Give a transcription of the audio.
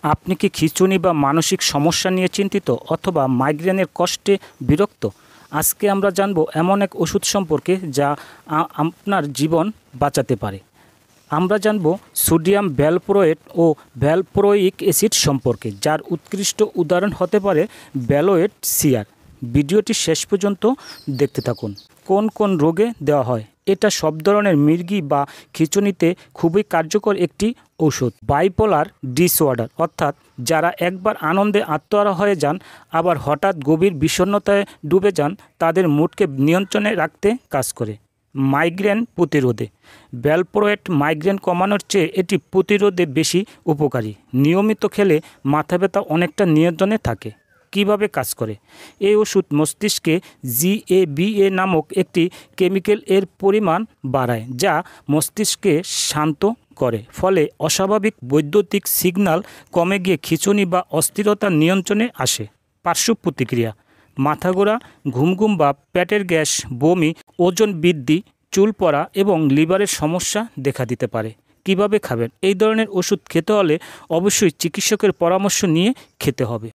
আপনি কি খিঁচুনি বা মানসিক সমস্যা নিয়ে চিন্তিত অথবা মাইগ্রেনের কষ্টে বিরক্ত? আজকে আমরা জানব এমন এক ওষুধ সম্পর্কে যা আপনার জীবন বাঁচাতে পারে। আমরা জানব সোডিয়াম ভ্যালপ্রোয়েট ও ভ্যালপ্রোইক অ্যাসিড সম্পর্কে, যার উৎকৃষ্ট উদাহরণ হতে পারে ভ্যালোয়েট সিআর। ভিডিওটি শেষ পর্যন্ত দেখতে থাকুন। কোন কোন রোগে দেওয়া হয়? এটা সব ধরনের মির্গি বা খিঁচুনিতে খুবই কার্যকর একটি ঔষধ। বাইপোলার ডিসঅর্ডার, অর্থাৎ যারা একবার আনন্দে আত্মহারা হয়ে যান আবার হঠাৎ গভীর বিষণ্ণতায় ডুবে যান, তাদের মুডকে নিয়ন্ত্রণে রাখতে কাজ করে। মাইগ্রেন প্রতিরোধে ভ্যালপ্রোয়েট মাইগ্রেন কমানোর চেয়ে এটি প্রতিরোধে বেশি উপকারী। নিয়মিত খেলে মাথা ব্যথা অনেকটা নিয়ন্ত্রণে থাকে। কিভাবে কাজ করে? এই ওষুধ মস্তিষ্কে GABA নামক একটি কেমিক্যাল এর পরিমাণ বাড়ায়, যা মস্তিষ্ককে শান্ত করে। ফলে অস্বাভাবিক বৈদ্যুতিক সিগন্যাল কমে গিয়ে খিঁচুনি বা অস্থিরতা নিয়ন্ত্রণে আসে। পার্শ্ব প্রতিক্রিয়া: মাথা ঘোরা, ঘুম বা পেটের গ্যাস, বমি, ওজন বৃদ্ধি, চুল পড়া এবং লিভারের সমস্যা দেখা দিতে পারে। কিভাবে খাবেন? এই ধরনের ওষুধ খেতে হলে অবশ্যই চিকিৎসকের পরামর্শ নিয়ে খেতে হবে।